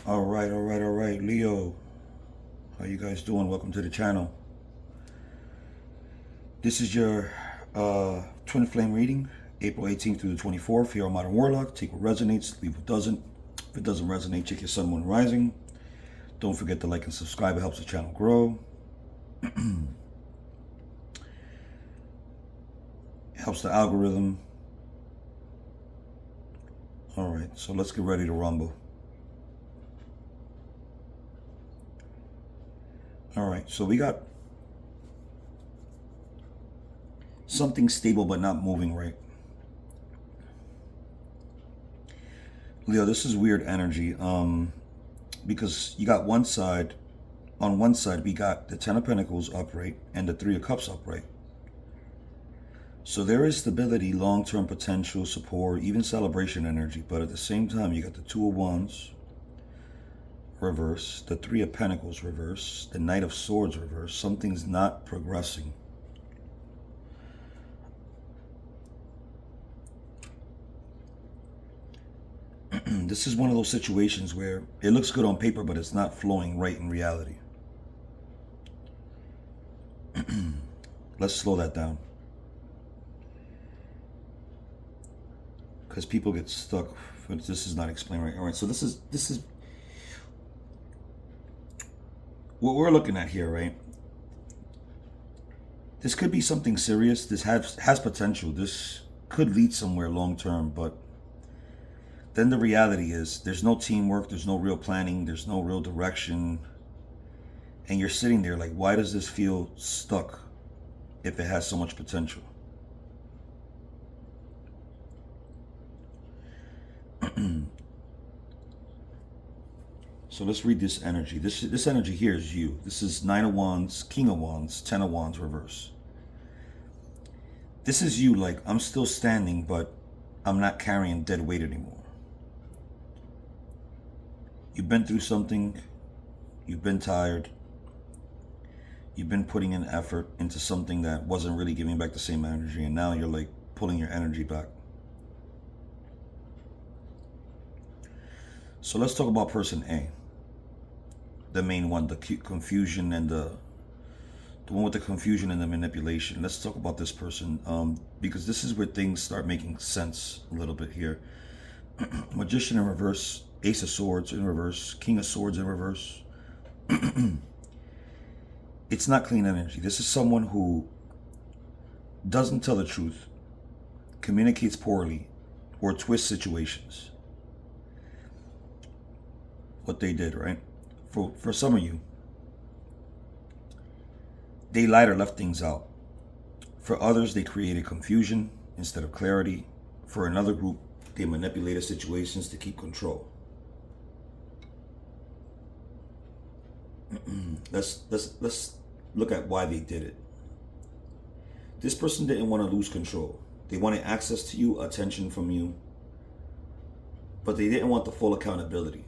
All right, Leo. How you guys doing? Welcome to the channel. This is your twin flame reading, April 18th through the 24th. Here on Modern Warlock. Take what resonates, leave what doesn't. If it doesn't resonate, check your sun, moon, and rising. Don't forget to like and subscribe. It helps the channel grow. It helps the algorithm. All right, so let's get ready to rumble. All right, so we got something stable but not moving right. Leo, this is weird energy because you got one side, on one side we got the Ten of Pentacles upright and the Three of Cups upright. So there is stability, long-term potential, support, even celebration energy, but at the same time you got the Two of Wands reverse, the Three of Pentacles reverse, the Knight of Swords reverse. Something's not progressing. This is one of those situations where it looks good on paper, but it's not flowing right in reality. Let's slow that down, because people get stuck. This is not explained right. All right, so this is what we're looking at here, right? This could be something serious. This has potential. This could lead somewhere long term, but then the reality is there's no teamwork, there's no real planning, there's no real direction. And you're sitting there like, why does this feel stuck if it has so much potential? So let's read this energy. This energy here is you. This is Nine of Wands, King of Wands, Ten of Wands reverse. This is you, like, I'm still standing, but I'm not carrying dead weight anymore. You've been through something, you've been tired, you've been putting in effort into something that wasn't really giving back the same energy, and now you're like pulling your energy back. So let's talk about person A, the main one, the confusion and the one with the confusion and the manipulation. Let's talk about this person because this is where things start making sense a little bit here. Magician in reverse, Ace of Swords in reverse, King of Swords in reverse. It's not clean energy. This is someone who doesn't tell the truth, communicates poorly, or twists situations. What they did, right? For some of you, they lied or left things out. For others, they created confusion instead of clarity. For another group, they manipulated situations to keep control. Let's look at why they did it. This person didn't want to lose control. They wanted access to you, attention from you, but they didn't want the full accountability.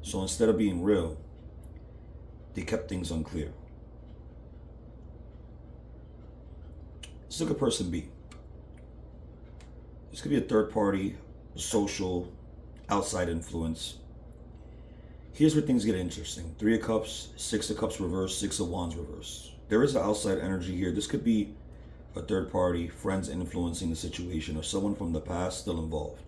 So instead of being real, they kept things unclear. Let's look at person B. This could be a third party, social, outside influence. Here's where things get interesting. Three of Cups, Six of Cups reverse, Six of Wands reverse. There is an outside energy here. This could be a third party, friends influencing the situation, or someone from the past still involved.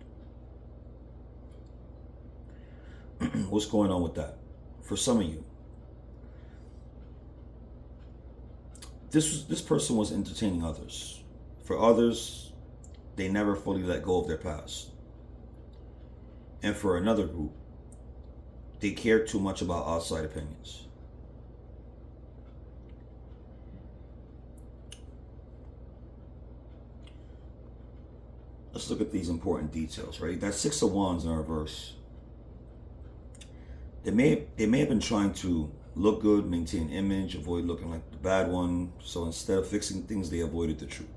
What's going on with that? For some of you, this person was entertaining others. For others, they never fully let go of their past. And for another group, they care too much about outside opinions. Let's look at these important details, right? That Six of Wands in reverse. They may have been trying to look good, maintain image, avoid looking like the bad one. So instead of fixing things, they avoided the truth.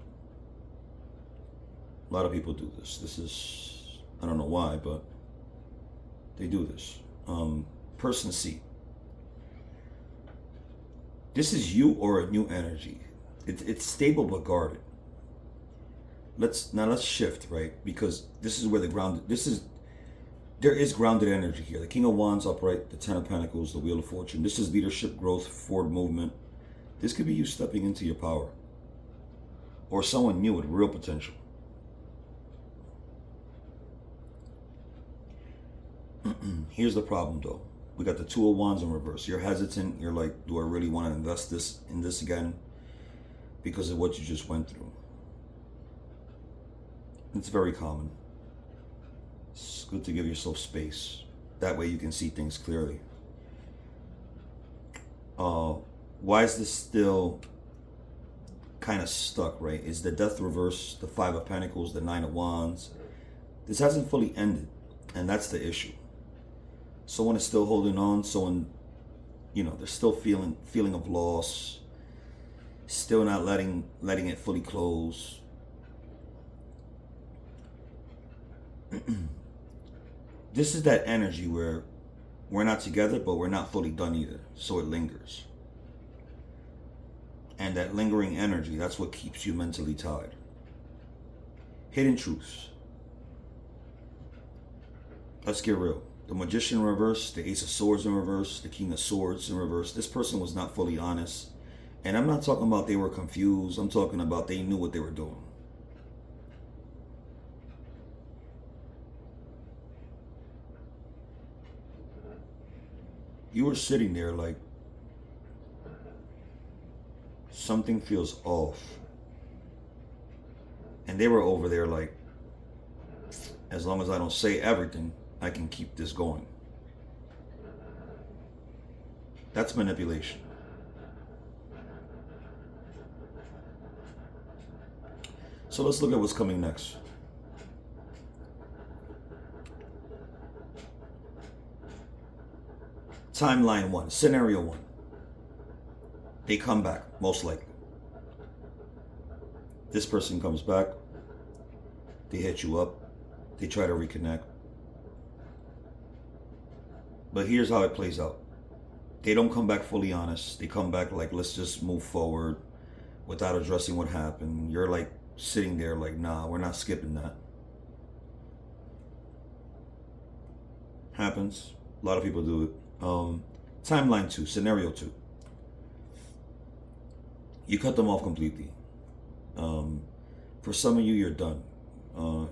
A lot of people do this. This is, I don't know why, but they do this. Person C. This is you or a new energy. It's stable but guarded. Let's shift, right? Because this is where the ground. This there is grounded energy here. The King of Wands upright, the Ten of Pentacles, the Wheel of Fortune. This is leadership, growth, forward movement. This could be you stepping into your power. Or someone new with real potential. Here's the problem though. We got the Two of Wands in reverse. You're hesitant. You're like, do I really want to invest in this again? Because of what you just went through. It's very common. It's good to give yourself space. That way you can see things clearly. Why is this still kind of stuck, right? Is the Death reverse, the Five of Pentacles, the Nine of Wands. This hasn't fully ended, and that's the issue. Someone is still holding on. Someone, they're still feeling of loss. Still not letting it fully close. This is that energy where we're not together, but we're not fully done either. So it lingers. And that lingering energy, that's what keeps you mentally tied. Hidden truths. Let's get real. The Magician in reverse, the Ace of Swords in reverse, the King of Swords in reverse. This person was not fully honest. And I'm not talking about they were confused. I'm talking about they knew what they were doing. You were sitting there like, something feels off. And they were over there like, as long as I don't say everything, I can keep this going. That's manipulation. So let's look at what's coming next. Timeline 1, scenario 1. They come back, most likely. This person comes back. They hit you up. They try to reconnect. But here's how it plays out. They don't come back fully honest. They come back like, let's just move forward without addressing what happened. You're like sitting there like, nah, we're not skipping that. Happens. A lot of people do it. Timeline 2, scenario 2. You cut them off completely. For some of you, you're done.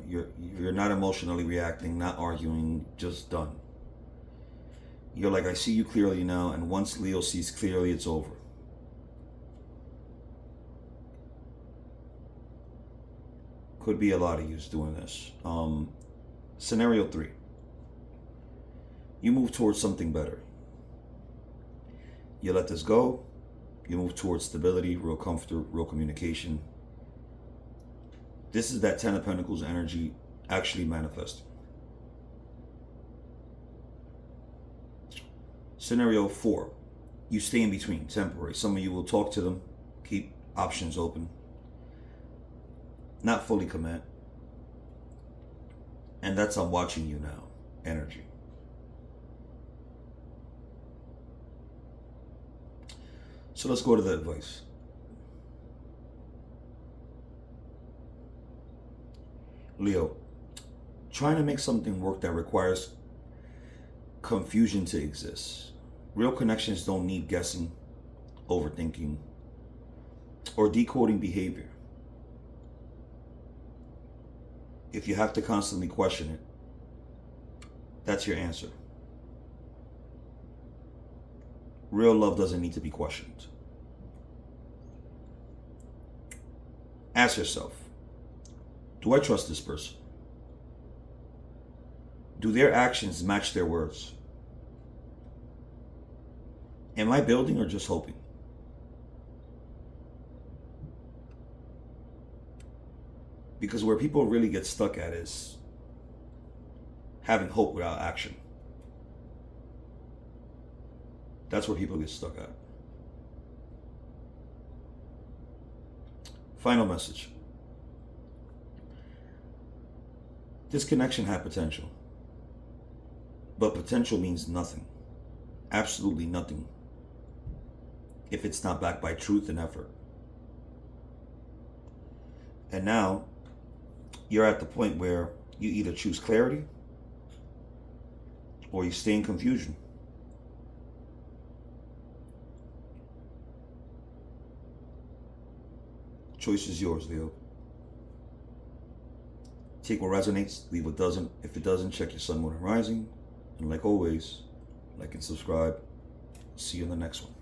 You're not emotionally reacting, not arguing, just done. You're like, I see you clearly now, and once Leo sees clearly, it's over. Could be a lot of you doing this. Scenario 3. You move towards something better. You let this go. You move towards stability, real comfort, real communication. This is that Ten of Pentacles energy actually manifesting. Scenario 4. You stay in between, temporary. Some of you will talk to them, keep options open. Not fully commit. And that's I'm watching you now, energy. So let's go to the advice. Leo, trying to make something work that requires confusion to exist. Real connections don't need guessing, overthinking, or decoding behavior. If you have to constantly question it, that's your answer. Real love doesn't need to be questioned. Ask yourself, do I trust this person? Do their actions match their words? Am I building or just hoping? Because where people really get stuck at is having hope without action. That's where people get stuck at. Final message. This connection had potential. But potential means nothing. Absolutely nothing. If it's not backed by truth and effort. And now, you're at the point where you either choose clarity or you stay in confusion. Choice is yours, Leo. Take what resonates, leave what doesn't. If it doesn't, check your sun, moon, and rising. And like always, like and subscribe. See you in the next one.